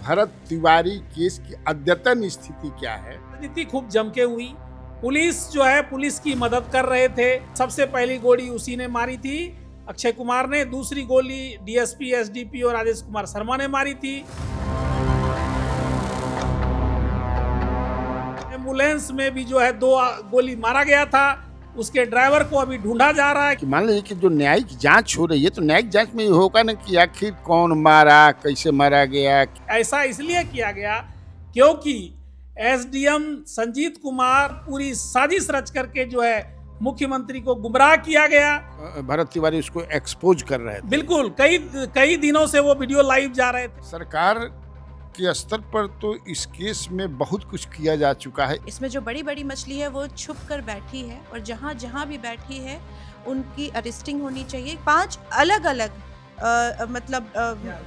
Bharat Tiwari case की अद्यतन स्थिति क्या है? राजनीति खूब जम के हुई। पुलिस जो है पुलिस की मदद कर रहे थे। सबसे पहली गोली उसी ने मारी थी, अक्षय कुमार ने। दूसरी गोली डीएसपी एसडीपी और राजेश कुमार शर्मा ने मारी थी। एम्बुलेंस में भी जो है 2 गोली मारा गया था। उसके ड्राइवर को अभी ढूंढा जा रहा है। कि मान लीजिए कि जो न्यायिक जांच हो रही है तो न्यायिक जांच में ये होगा ना कि आखिर कौन मारा, कैसे मारा गया। ऐसा इसलिए किया गया क्योंकि एसडीएम संजीत कुमार पूरी साजिश रच करके जो है मुख्यमंत्री को गुमराह किया गया। भरत तिवारी उसको एक्सपोज कर रहे थे। बिल्कुल, कई दिनों से वो वीडियो लाइव जा रहे थे। सरकार के स्तर पर तो इस केस में बहुत कुछ किया जा चुका है। इसमें जो बड़ी बड़ी मछली है वो छुप कर बैठी है और जहाँ जहाँ भी बैठी है उनकी अरेस्टिंग होनी चाहिए। 5 अलग अलग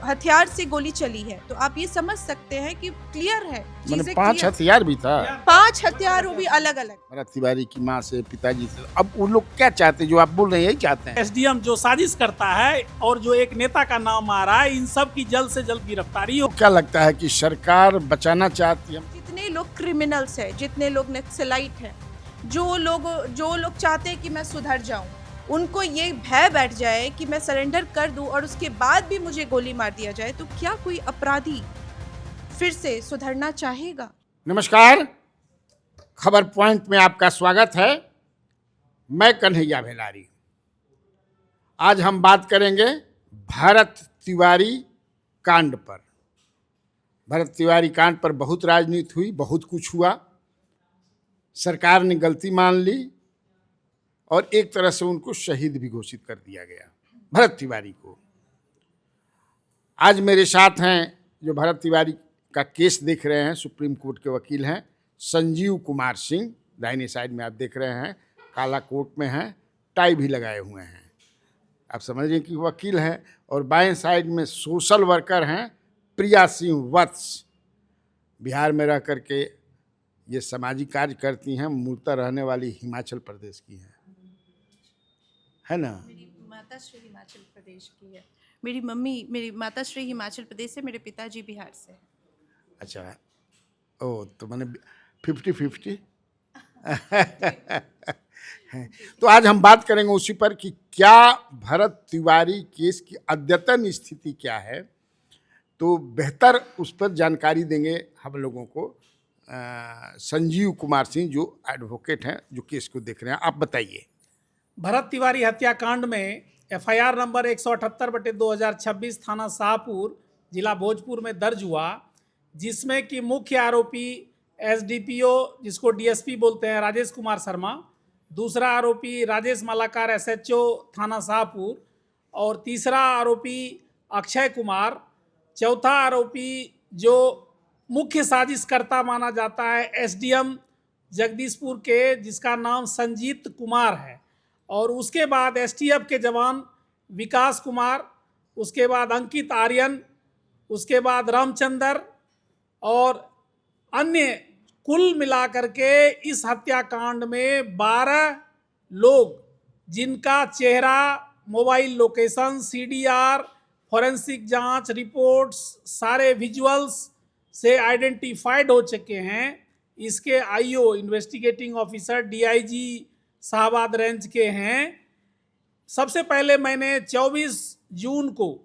हथियार से गोली चली है, तो आप ये समझ सकते हैं कि क्लियर है, मैंने 5 हथियार भी था। 5 हथियार वो भी अलग अलग। भरत तिवारी की माँ से, पिताजी से, अब वो लोग क्या चाहते हैं? जो आप बोल रहे हैं यही चाहते हैं। एसडीएम जो साजिश करता है और जो एक नेता का नाम आ रहा है, इन सब की जल्द से जल्द गिरफ्तारी हो। क्या लगता है कि सरकार बचाना चाहती है? जितने लोग क्रिमिनल्स है, जितने लोग नक्सलाइट हैं, जो लोग चाहते हैं कि मैं सुधर जाऊं, उनको ये भय बैठ जाए कि मैं सरेंडर कर दूं और उसके बाद भी मुझे गोली मार दिया जाए, तो क्या कोई अपराधी फिर से सुधरना चाहेगा? नमस्कार, खबर पॉइंट में आपका स्वागत है। मैं कन्हैया भेलारी। आज हम बात करेंगे भरत तिवारी कांड पर। भरत तिवारी कांड पर बहुत राजनीति हुई, बहुत कुछ हुआ। सरकार ने गलती मान ली और एक तरह से उनको शहीद भी घोषित कर दिया गया, भरत तिवारी को। आज मेरे साथ हैं जो भरत तिवारी का केस देख रहे हैं, सुप्रीम कोर्ट के वकील हैं संजीव कुमार सिंह। दाहिने साइड में आप देख रहे हैं, काला कोट में हैं, टाई भी लगाए हुए हैं, आप समझिए कि वकील हैं। और बाएं साइड में सोशल वर्कर हैं प्रिया सिंह वत्स। बिहार में रह करके ये सामाजिक कार्य करती हैं, मूलतः रहने वाली हिमाचल प्रदेश की हैं, है ना? मेरी माताश्री हिमाचल प्रदेश की है। मेरी माताश्री हिमाचल प्रदेश से, मेरे पिताजी बिहार से हैं। अच्छा, ओ तो मैंने 50-50 तो आज हम बात करेंगे उसी पर कि क्या भरत तिवारी केस की अद्यतन स्थिति क्या है। तो बेहतर उस पर जानकारी देंगे हम लोगों को संजीव कुमार सिंह, जो एडवोकेट हैं, जो केस को देख रहे हैं। आप बताइए। भरत तिवारी हत्याकांड में एफआईआर नंबर 178/2026 थाना शाहपुर, जिला भोजपुर में दर्ज हुआ, जिसमें कि मुख्य आरोपी एसडीपीओ, जिसको डीएसपी बोलते हैं, राजेश कुमार शर्मा। दूसरा आरोपी राजेश मालाकार, एसएचओ थाना शाहपुर। और तीसरा आरोपी अक्षय कुमार। चौथा आरोपी जो मुख्य साजिशकर्ता माना जाता है एसडीएम जगदीशपुर के, जिसका नाम संजीत कुमार है। और उसके बाद एसटीएफ के जवान विकास कुमार, उसके बाद अंकित आर्यन, उसके बाद रामचंद्र और अन्य। कुल मिलाकर के इस हत्याकांड में 12 लोग, जिनका चेहरा, मोबाइल लोकेशन, सीडीआर, फॉरेंसिक जांच रिपोर्ट्स, सारे विजुअल्स से आइडेंटिफाइड हो चुके हैं। इसके IO, investigating officer, DIG Shahabad range के हैं। सबसे पहले मैंने 24 जून को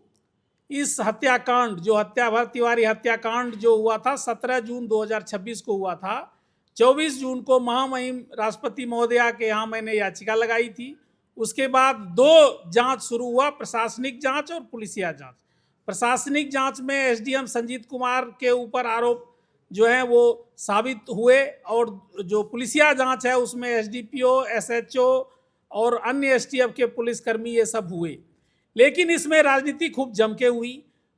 इस हत्याकांड, जो भरत तिवारी हत्याकांड जो हुआ था, 17 जून 2026 को हुआ था। 24 जून को महामहिम राष्ट्रपति महोदया के यहाँ मैंने याचिका लगाई थी। उसके बाद 2 जांच शुरू हुआ, प्रशासनिक जांच और पुलिसिया जांच। प्रशासनिक जांच में एसडीएम संजीत कुमार के ऊपर आरोप जो है वो साबित हुए, और जो पुलिसिया जांच है उसमें एसडीपीओ, एसएचओ और अन्य एसटीएफ के पुलिसकर्मी ये सब हुए। लेकिन इसमें राजनीति खूब जम के हुई।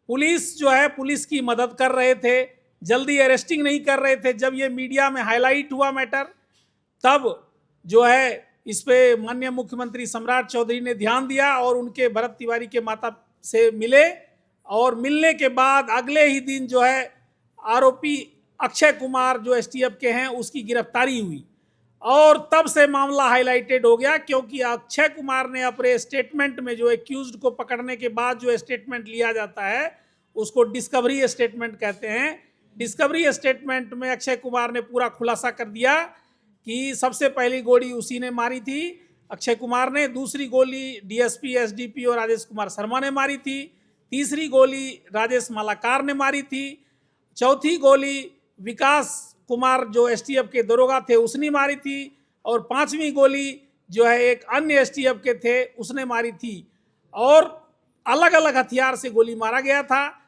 पुलिस जो है पुलिस की मदद कर रहे थे, जल्दी अरेस्टिंग नहीं कर रहे थे। जब ये मीडिया में हाईलाइट हुआ मैटर, तब जो है इस पे माननीय मुख्यमंत्री सम्राट चौधरी ने ध्यान दिया और उनके भरत तिवारी के माता से मिले। और मिलने के बाद अगले ही दिन जो है आरोपी अक्षय कुमार, जो एसटीएफ के हैं, उसकी गिरफ्तारी हुई। और तब से मामला हाईलाइटेड हो गया, क्योंकि अक्षय कुमार ने अपने स्टेटमेंट में, जो एक्यूज्ड को पकड़ने के बाद जो स्टेटमेंट लिया जाता है, उसको डिस्कवरी स्टेटमेंट कहते हैं। डिस्कवरी स्टेटमेंट में अक्षय कुमार ने पूरा खुलासा कर दिया कि सबसे पहली गोली उसी ने मारी थी, अक्षय कुमार ने। दूसरी गोली डीएसपी एसडीपीओ राजेश कुमार शर्मा ने मारी थी। तीसरी गोली राजेश मालाकार ने मारी थी। चौथी गोली विकास कुमार जो एसटीएफ के दरोगा थे उसने मारी थी। और पांचवी गोली जो है एक अन्य एसटीएफ के थे उसने मारी थी। और अलग अलग हथियार से गोली मारा गया था।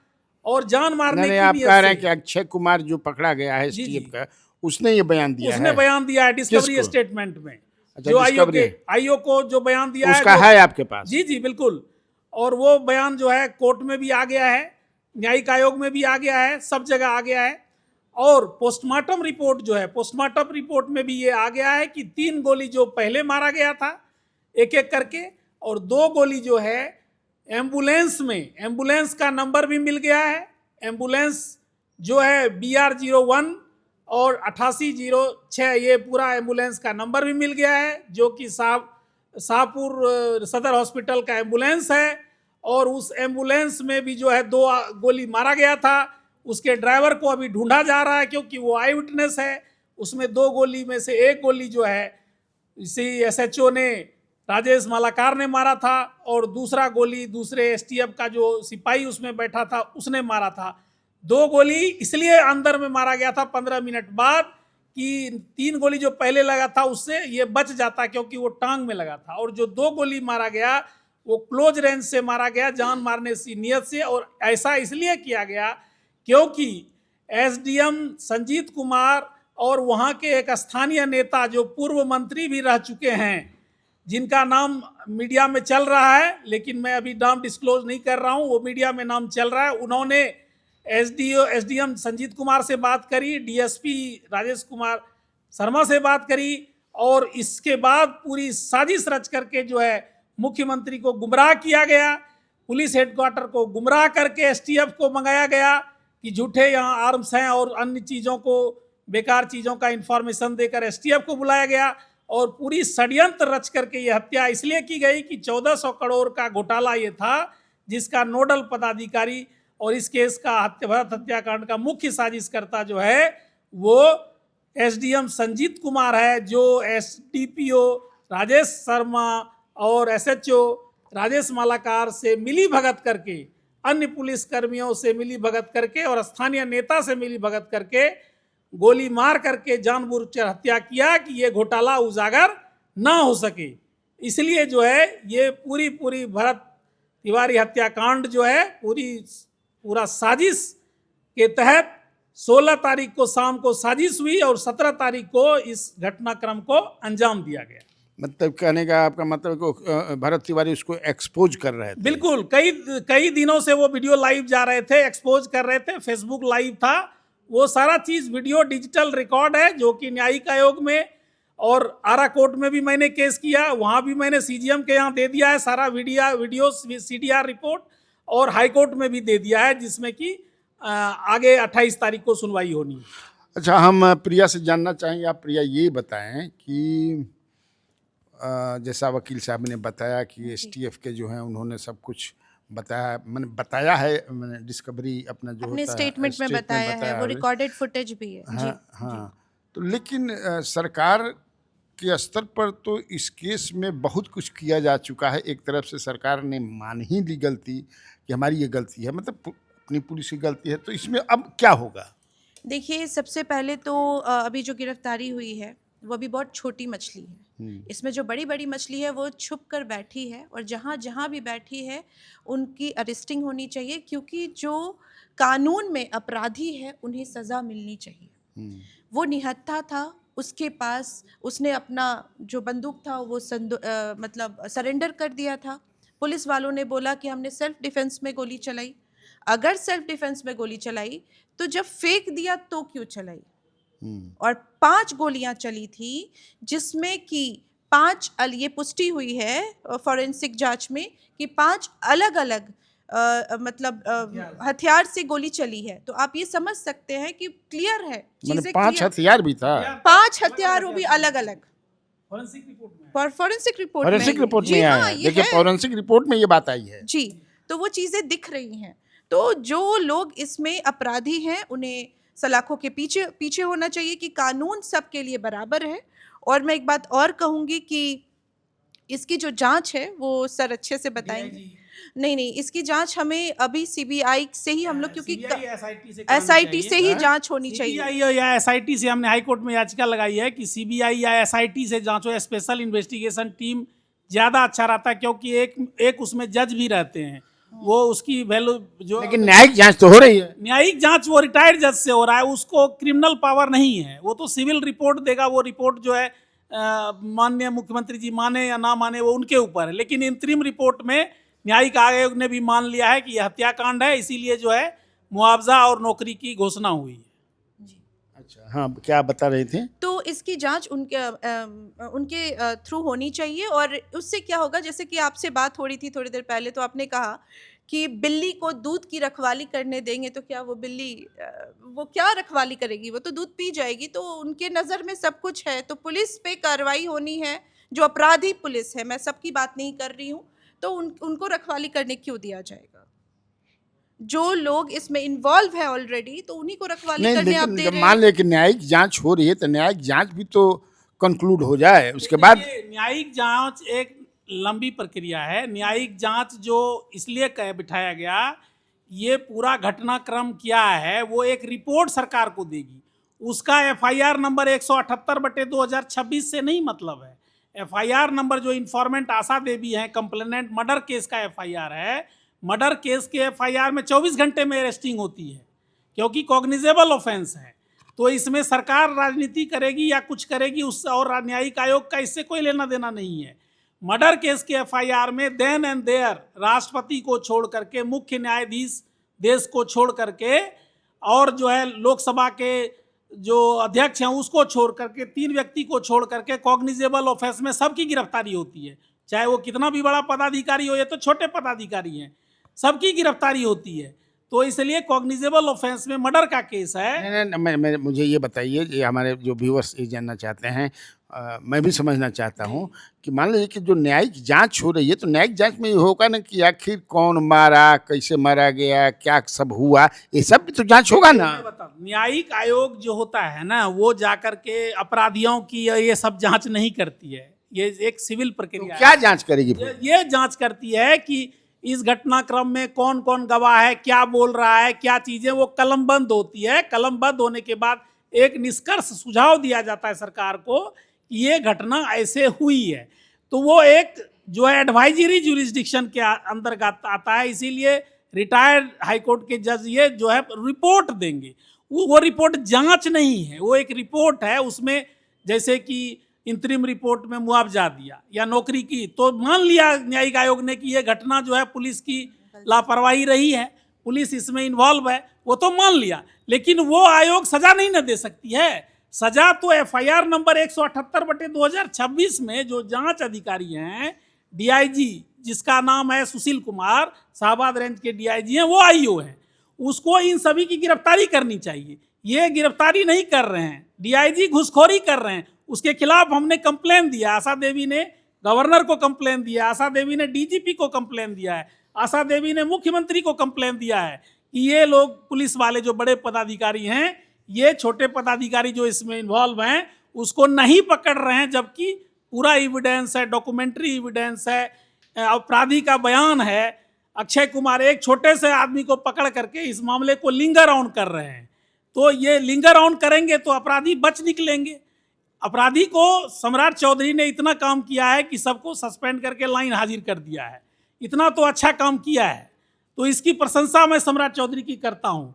और जान मारने की आप नीयत कह रहे हैं से- कि अक्षय कुमार जो पकड़ा गया है जी, एसटीएफ जी। का, उसने ये बयान दिया उसने है? बयान दिया है डिस्कवरी किसको? स्टेटमेंट में। अच्छा, जो डिस्कवरी। आईओ को जो बयान दिया है, उसका जो- है आपके पास? जी जी बिल्कुल। और वो बयान जो है कोर्ट में भी आ गया है, न्यायिक आयोग में भी आ गया है, सब जगह आ गया है। और पोस्टमार्टम रिपोर्ट जो है, पोस्टमार्टम रिपोर्ट में भी ये आ गया है कि 3 गोली जो पहले मारा गया था एक एक करके, और 2 गोली जो है एम्बुलेंस में, एम्बुलेंस का नंबर भी मिल गया है। एम्बुलेंस जो है BR01 और 8806, ये पूरा एम्बुलेंस का नंबर भी मिल गया है, जो कि शाहपुर सदर हॉस्पिटल का एम्बुलेंस है। और उस एम्बुलेंस में भी जो है 2 गोली मारा गया था। उसके ड्राइवर को अभी ढूंढा जा रहा है क्योंकि वो आई विटनेस है। उसमें 2 गोली में से 1 गोली जो है इसी एसएचओ ने, राजेश मालाकार ने मारा था, और दूसरा गोली दूसरे एसटीएफ का जो सिपाही उसमें बैठा था उसने मारा था। 2 गोली इसलिए अंदर में मारा गया था 15 मिनट बाद कि 3 गोली जो पहले लगा था उससे ये बच जाता, क्योंकि वो टांग में लगा था। और जो 2 गोली मारा गया वो क्लोज रेंज से मारा गया, जान मारने की नियत से। और ऐसा इसलिए किया गया क्योंकि एसडीएम संजीत कुमार और वहाँ के एक स्थानीय नेता जो पूर्व मंत्री भी रह चुके हैं, जिनका नाम मीडिया में चल रहा है, लेकिन मैं अभी नाम डिस्क्लोज नहीं कर रहा हूँ, वो मीडिया में नाम चल रहा है। उन्होंने एसडीएम संजीत कुमार से बात करी, डीएसपी राजेश कुमार शर्मा से बात करी, और इसके बाद पूरी साजिश रच करके जो है मुख्यमंत्री को गुमराह किया गया। पुलिस हेडक्वार्टर को गुमराह करके एसटीएफ को मंगाया गया कि झूठे यहाँ आर्म्स हैं और अन्य चीज़ों को, बेकार चीज़ों का इंफॉर्मेशन देकर एसटीएफ को बुलाया गया। और पूरी षड्यंत्र रच करके ये हत्या इसलिए की गई कि 1400 करोड़ का घोटाला ये था, जिसका नोडल पदाधिकारी और इस केस का भरत हत्याकांड का मुख्य साजिशकर्ता जो है वो एसडीएम संजीत कुमार है, जो एसडीपीओ राजेश शर्मा और एसएचओ राजेश मालाकार से मिली भगत करके, अन्य पुलिस कर्मियों से मिली भगत करके और स्थानीय नेता से मिली भगत करके गोली मार करके जानबूझकर हत्या किया कि ये घोटाला उजागर ना हो सके। इसलिए जो है ये पूरी भरत तिवारी हत्याकांड जो है पूरा साजिश के तहत 16 तारीख को शाम को साजिश हुई और 17 तारीख को इस घटनाक्रम को अंजाम दिया गया। मतलब कहने का आपका मतलब को भरत तिवारी उसको एक्सपोज कर रहे थे? बिल्कुल, कई दिनों से वो वीडियो लाइव जा रहे थे, एक्सपोज कर रहे थे, फेसबुक लाइव था, वो सारा चीज वीडियो डिजिटल रिकॉर्ड है, जो कि न्यायिक आयोग में और आरा कोर्ट में भी मैंने केस किया, वहां भी मैंने सीजीएम के यहाँ दे दिया है सारा वीडियो सीडीआर रिपोर्ट, और हाई कोर्ट में भी दे दिया है, जिसमें कि आगे 28 तारीख को सुनवाई होनी है। अच्छा, हम प्रिया से जानना चाहेंगे। आप प्रिया ये बताएं कि जैसा वकील साहब ने बताया कि एसटीएफ के जो हैं उन्होंने सब कुछ बताया, मैंने बताया है, मैंने डिस्कवरी अपना जो अपने होता है स्टेटमेंट में बताया है, वो रिकॉर्डेड फुटेज भी है। जी, हाँ। तो लेकिन सरकार के स्तर पर तो इस केस में बहुत कुछ किया जा चुका है। एक तरफ से सरकार ने मान ही ली गलती कि हमारी ये गलती है, मतलब अपनी पुलिस की गलती है, तो इसमें अब क्या होगा? देखिए, सबसे पहले तो अभी जो गिरफ्तारी हुई है वो अभी बहुत छोटी मछली है। इसमें जो बड़ी बड़ी मछली है वो छुप कर बैठी है, और जहाँ जहाँ भी बैठी है उनकी अरेस्टिंग होनी चाहिए, क्योंकि जो कानून में अपराधी है उन्हें सज़ा मिलनी चाहिए। वो निहत्था था, उसके पास उसने अपना जो बंदूक था वो मतलब सरेंडर कर दिया था। पुलिस वालों ने बोला कि हमने सेल्फ डिफेंस में गोली चलाई। अगर सेल्फ डिफेंस में गोली चलाई तो जब फेंक दिया तो क्यों चलाई? और 5 गोलियां चली थी, जिसमें कि 5 ये पुष्टि हुई है फॉरेंसिक जांच में कि 5 अलग अलग मतलब हथियार से गोली चली है। तो आप ये समझ सकते हैं कि क्लियर है, चीजें 5 हथियार भी था, 5 हथियार भी अलग अलग फॉरेंसिक रिपोर्ट में, फॉरेंसिक रिपोर्ट में आया है। देखिए, फॉरेंसिक रिपोर्ट में ये बात आई है जी। तो वो चीज़ें दिख रही हैं। तो जो लोग इसमें अपराधी हैं उन्हें सलाखों के पीछे पीछे होना चाहिए कि कानून सबके लिए बराबर है। और मैं एक बात और कहूँगी कि इसकी जो जांच है वो सर अच्छे से बताएंगे। DIG नहीं नहीं, इसकी जांच हमें अभी सीबीआई से ही हम लोग, क्योंकि CBI SIT से एसआईटी से ही जांच होनी चाहिए। सीबीआई या एसआईटी से हमने हाई कोर्ट में याचिका लगाई है कि सीबीआई या एसआईटी से जांचो, स्पेशल इन्वेस्टिगेशन टीम ज़्यादा अच्छा रहता है, क्योंकि एक उसमें जज भी रहते हैं, वो उसकी वैल्यू जो, लेकिन न्यायिक जांच तो हो रही है। न्यायिक जांच वो रिटायर्ड जज से हो रहा है, उसको क्रिमिनल पावर नहीं है, वो तो सिविल रिपोर्ट देगा। वो रिपोर्ट जो है माननीय मुख्यमंत्री जी माने या ना माने वो उनके ऊपर है, लेकिन इंतरिम रिपोर्ट में न्यायिक आयोग ने भी मान लिया है कि यह हत्याकांड है, इसीलिए जो है मुआवजा और नौकरी की घोषणा हुई है। अच्छा, हाँ, क्या बता रहे थे? तो इसकी जांच उनके थ्रू होनी चाहिए। और उससे क्या होगा, जैसे कि आपसे बात हो रही थी थोड़ी देर पहले, तो आपने कहा कि बिल्ली को दूध की रखवाली करने देंगे तो क्या वो बिल्ली वो क्या रखवाली करेगी, वो तो दूध पी जाएगी। तो उनके नज़र में सब कुछ है, तो पुलिस पे कार्रवाई होनी है, जो अपराधी पुलिस है, मैं सबकी बात नहीं कर रही हूँ, तो उनको रखवाली करने क्यों दिया जाएगा? जो लोग इसमें इन्वॉल्व है ऑलरेडी, तो उन्हीं को रखवाली नहीं, करने आप लेकिन दे जब रहे मान हैं। ले कि न्यायिक जांच हो रही है तो न्यायिक जांच भी तो कंक्लूड हो जाए, उसके बाद। देखिए, न्यायिक जांच एक लंबी प्रक्रिया है। न्यायिक जांच जो इसलिए बिठाया गया, ये पूरा घटनाक्रम क्या है वो एक रिपोर्ट सरकार को देगी, उसका FIR नंबर 178/2026 से नहीं मतलब है। FIR नंबर जो इन्फॉर्मेंट आशा देवी हैं, कंप्लेनेंट, मर्डर केस का FIR है। मर्डर केस के FIR में 24 घंटे में अरेस्टिंग होती है, क्योंकि कॉग्निजेबल ऑफेंस है। तो इसमें सरकार राजनीति करेगी या कुछ करेगी, उस और न्यायिक आयोग का इससे कोई लेना देना नहीं है। मर्डर केस के FIR में देन एंड देयर राष्ट्रपति को छोड़ करके, मुख्य न्यायाधीश देश को छोड़ करके, और जो है लोकसभा के जो अध्यक्ष हैं उसको छोड़ करके, 3 व्यक्ति को छोड़ करके कॉग्निजेबल ऑफेंस में सबकी गिरफ्तारी होती है। चाहे वो कितना भी बड़ा पदाधिकारी हो, ये तो छोटे पदाधिकारी हैं, सबकी गिरफ्तारी होती है। तो इसलिए कॉग्निजेबल ऑफेंस में मर्डर का केस है। नहीं, मुझे ये बताइए, ये हमारे जो व्यूअर्स ये जानना चाहते हैं, मैं भी समझना चाहता हूँ कि मान लीजिए कि जो न्यायिक जांच हो रही है, तो न्यायिक जांच में ये होगा ना कि आखिर कौन मारा, कैसे मारा गया, क्या सब हुआ, ये सब भी तो जांच होगा ना। मैं बता दूं, न्यायिक आयोग जो होता है ना, वो जाकर के अपराधियों की ये सब जांच नहीं करती है, ये एक सिविल प्रक्रिया है। क्या जांच करेगी फिर? ये जांच करती है कि इस घटनाक्रम में कौन कौन गवाह है, क्या बोल रहा है, क्या चीजें, वो कलमबंद होती है। कलमबंद होने के बाद एक निष्कर्ष सुझाव दिया जाता है सरकार को कि ये घटना ऐसे हुई है। तो वो एक जो है एडवाइजरी जुरिस्डिक्शन के अंतर्गत आता है, इसीलिए रिटायर्ड हाईकोर्ट के जज ये जो है रिपोर्ट देंगे। वो रिपोर्ट जांच नहीं है, वो एक रिपोर्ट है। उसमें जैसे कि इंतरिम रिपोर्ट में मुआवजा दिया या नौकरी की, तो मान लिया न्यायिक आयोग ने कि ये घटना जो है पुलिस की लापरवाही रही है, पुलिस इसमें इन्वॉल्व है, वो तो मान लिया, लेकिन वो आयोग सजा नहीं न दे सकती है। सजा तो FIR नंबर 178/2026 में जो जांच अधिकारी हैं, DIG जिसका नाम है सुशील कुमार, शाहबाद रेंज के DIG हैं, वो IO हैं, उसको इन सभी की गिरफ्तारी करनी चाहिए। ये गिरफ्तारी नहीं कर रहे हैं, DIG घुसखोरी कर रहे हैं, उसके खिलाफ हमने कंप्लेन दिया। आशा देवी ने गवर्नर को कंप्लेन दिया, आशा देवी ने DGP को कंप्लेन दिया है, आशा देवी ने मुख्यमंत्री को कंप्लेन दिया है कि ये लोग पुलिस वाले जो बड़े पदाधिकारी हैं, ये छोटे पदाधिकारी जो इसमें इन्वॉल्व हैं उसको नहीं पकड़ रहे हैं, जबकि पूरा एविडेंस है, डॉक्यूमेंट्री एविडेंस है, अपराधी का बयान है। अक्षय कुमार एक छोटे से आदमी को पकड़ करके इस मामले को लिंगर ऑन कर रहे हैं। तो ये लिंगर ऑन करेंगे तो अपराधी बच निकलेंगे। अपराधी को सम्राट चौधरी ने इतना काम किया है कि सबको सस्पेंड करके लाइन हाजिर कर दिया है, इतना तो अच्छा काम किया है, तो इसकी प्रशंसा मैं सम्राट चौधरी की करता हूँ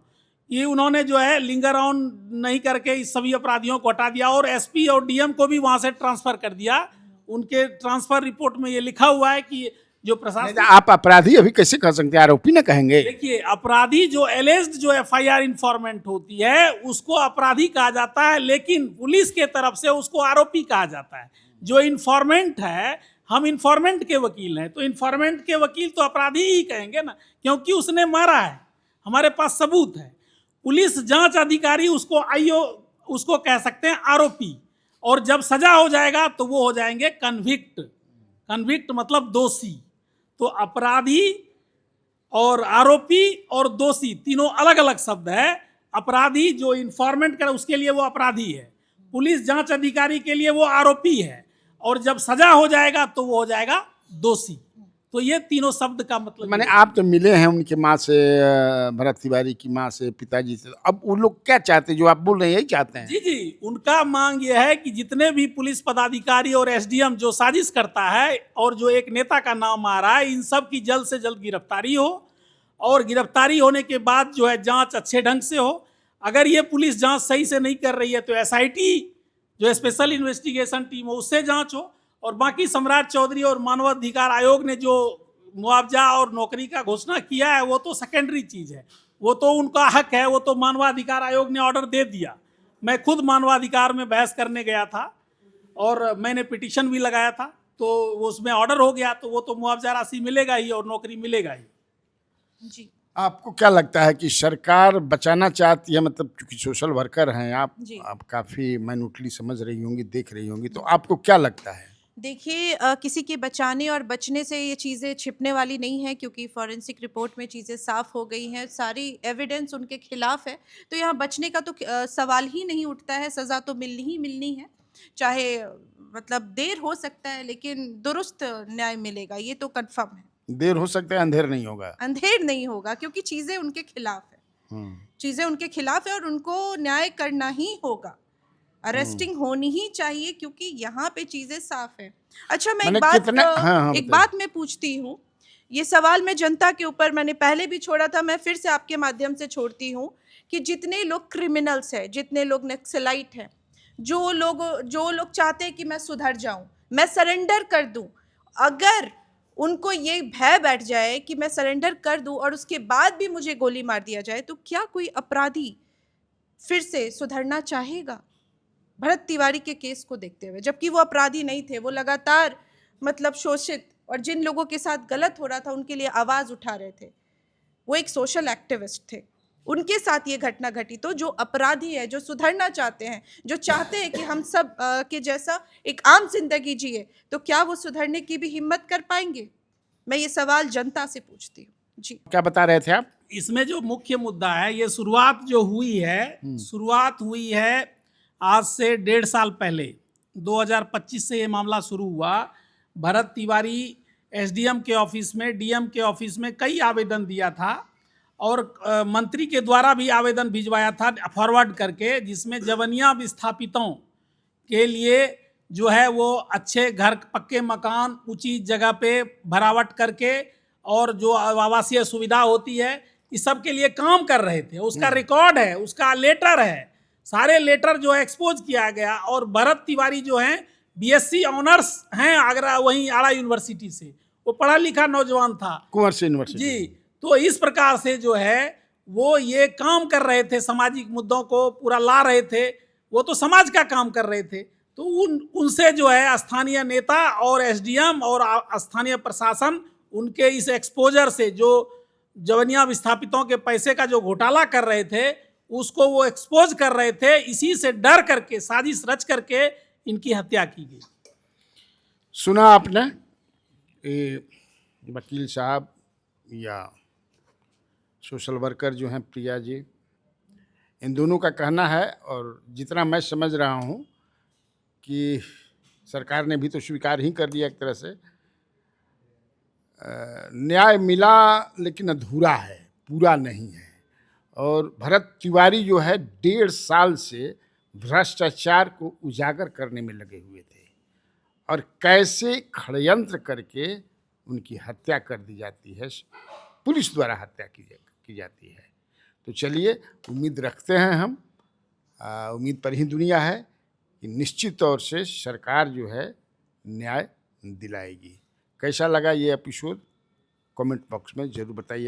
कि उन्होंने जो है लिंगर ऑन नहीं करके इस सभी अपराधियों को हटा दिया, और SP और DM को भी वहाँ से ट्रांसफ़र कर दिया। उनके ट्रांसफ़र रिपोर्ट में ये लिखा हुआ है कि जो प्रशासन, आप अपराधी अभी कैसे कह सकते हैं, आरोपी ना कहेंगे? देखिए, अपराधी जो एलिज्ड जो FIR इन्फॉर्मेंट होती है उसको अपराधी कहा जाता है, लेकिन पुलिस के तरफ से उसको आरोपी कहा जाता है। जो इन्फॉर्मेंट है, हम इन्फॉर्मेंट के वकील हैं, तो इन्फॉर्मेंट के वकील तो अपराधी ही कहेंगे ना, क्योंकि उसने मारा है, हमारे पास सबूत है। पुलिस जांच अधिकारी उसको IO उसको कह सकते हैं आरोपी, और जब सजा हो जाएगा तो वो हो जाएंगे कन्विक्ट। कन्विक्ट मतलब दोषी। तो अपराधी और आरोपी और दोषी तीनों अलग अलग शब्द है। अपराधी जो इन्फॉर्मेंट करे उसके लिए वो अपराधी है, पुलिस जांच अधिकारी के लिए वो आरोपी है, और जब सजा हो जाएगा तो वो हो जाएगा दोषी। तो ये तीनों शब्द का मतलब मैंने आप तो मिले हैं उनके माँ से, भरत तिवारी की माँ से, पिताजी से, अब वो लोग क्या चाहते हैं? जो आप बोल रहे हैं यही चाहते हैं? जी, उनका मांग ये है कि जितने भी पुलिस पदाधिकारी और एसडीएम जो साजिश करता है और जो एक नेता का नाम आ रहा है, इन सब की जल्द से जल्द गिरफ्तारी हो, और गिरफ्तारी होने के बाद जो है जांच अच्छे ढंग से हो। अगर ये पुलिस जांच सही से नहीं कर रही है तो एसआईटी जो स्पेशल इन्वेस्टिगेशन टीम हो उससे जांच हो। और बाकी सम्राट चौधरी और मानवाधिकार आयोग ने जो मुआवजा और नौकरी का घोषणा किया है वो तो सेकेंडरी चीज है, वो तो उनका हक है, वो तो मानवाधिकार आयोग ने ऑर्डर दे दिया। मैं खुद मानवाधिकार में बहस करने गया था और मैंने पिटीशन भी लगाया था, तो उसमें ऑर्डर हो गया, तो वो तो मुआवजा राशि मिलेगा ही और नौकरी मिलेगा ही। जी आपको क्या लगता है कि सरकार बचाना चाहती है? मतलब क्योंकि सोशल वर्कर हैं आप जी। काफ़ी माइन्यूटली समझ रही होंगी, देख रही होंगी, तो आपको क्या लगता है? देखिए, किसी के बचाने और बचने से ये चीज़ें छिपने वाली नहीं है, क्योंकि फॉरेंसिक रिपोर्ट में चीज़ें साफ हो गई हैं, सारी एविडेंस उनके खिलाफ है। तो यहाँ बचने का तो सवाल ही नहीं उठता है, सज़ा तो मिलनी ही मिलनी है। चाहे मतलब देर हो सकता है लेकिन दुरुस्त न्याय मिलेगा, ये तो कन्फर्म है। देर हो सकता है, अंधेर नहीं होगा। अंधेर नहीं होगा, क्योंकि चीज़ें उनके खिलाफ है। चीज़ें उनके खिलाफ है और उनको न्याय करना ही होगा। अरेस्टिंग होनी ही चाहिए, क्योंकि यहाँ पे चीजें साफ है। अच्छा, मैं मैंने एक बात कितने- हाँ, एक बताइए। बात मैं पूछती हूँ। ये सवाल मैं जनता के ऊपर मैंने पहले भी छोड़ा था, मैं फिर से आपके माध्यम से छोड़ती हूँ कि जितने लोग क्रिमिनल्स हैं, जितने लोग नक्सलाइट हैं, जो लोग चाहते हैं कि मैं सुधर जाऊं, मैं सरेंडर कर दूं, अगर उनको ये भय बैठ जाए कि मैं सरेंडर कर दूं और उसके बाद भी मुझे गोली मार दिया जाए, तो क्या कोई अपराधी फिर से सुधरना चाहेगा? भरत तिवारी के केस को देखते हुए, जबकि वो अपराधी नहीं थे, वो लगातार मतलब शोषित और जिन लोगों के साथ गलत हो रहा था उनके लिए आवाज उठा रहे थे, वो एक सोशल एक्टिविस्ट थे, उनके साथ ये घटना घटी। तो जो अपराधी है, जो सुधरना चाहते हैं, जो चाहते हैं कि हम सब के जैसा एक आम जिंदगी जिए, तो क्या वो सुधरने की भी हिम्मत कर पाएंगे? मैं ये सवाल जनता से पूछती हूँ। जी, क्या बता रहे थे आप? इसमें जो मुख्य मुद्दा है, ये शुरुआत जो हुई है आज से 1.5 साल पहले, 2025 से ये मामला शुरू हुआ। भरत तिवारी एसडीएम के ऑफिस में, डीएम के ऑफिस में कई आवेदन दिया था और मंत्री के द्वारा भी आवेदन भिजवाया था फॉरवर्ड करके, जिसमें जवनिया विस्थापितों के लिए जो है वो अच्छे घर, पक्के मकान, ऊंची जगह पे भरावट करके, और जो आवासीय सुविधा होती है, इस सब के लिए काम कर रहे थे। उसका रिकॉर्ड है, उसका लेटर है, सारे लेटर जो है एक्सपोज किया गया। और भरत तिवारी जो हैं बीएससी ऑनर्स हैं आगरा, वहीं आरा यूनिवर्सिटी से, वो पढ़ा लिखा नौजवान था, कुंवर से यूनिवर्सिटी। जी। तो इस प्रकार से जो है वो ये काम कर रहे थे, सामाजिक मुद्दों को पूरा ला रहे थे, वो तो समाज का काम कर रहे थे। तो उनसे जो है स्थानीय नेता और एसडीएम और स्थानीय प्रशासन उनके इस एक्सपोजर से, जो जवनिया विस्थापितों के पैसे का जो घोटाला कर रहे थे उसको वो एक्सपोज कर रहे थे, इसी से डर करके, साजिश रच करके इनकी हत्या की गई। सुना आपने, वकील साहब या सोशल वर्कर जो हैं प्रिया जी, इन दोनों का कहना है, और जितना मैं समझ रहा हूँ कि सरकार ने भी तो स्वीकार ही कर लिया एक तरह से, न्याय मिला लेकिन अधूरा है, पूरा नहीं है। और भरत तिवारी जो है 1.5 साल से भ्रष्टाचार को उजागर करने में लगे हुए थे, और कैसे षड्यंत्र करके उनकी हत्या कर दी जाती है, पुलिस द्वारा हत्या की जाती है। तो चलिए, उम्मीद रखते हैं हम, उम्मीद पर ही दुनिया है कि निश्चित तौर से सरकार जो है न्याय दिलाएगी। कैसा लगा ये एपिसोड, कमेंट बॉक्स में ज़रूर बताइए।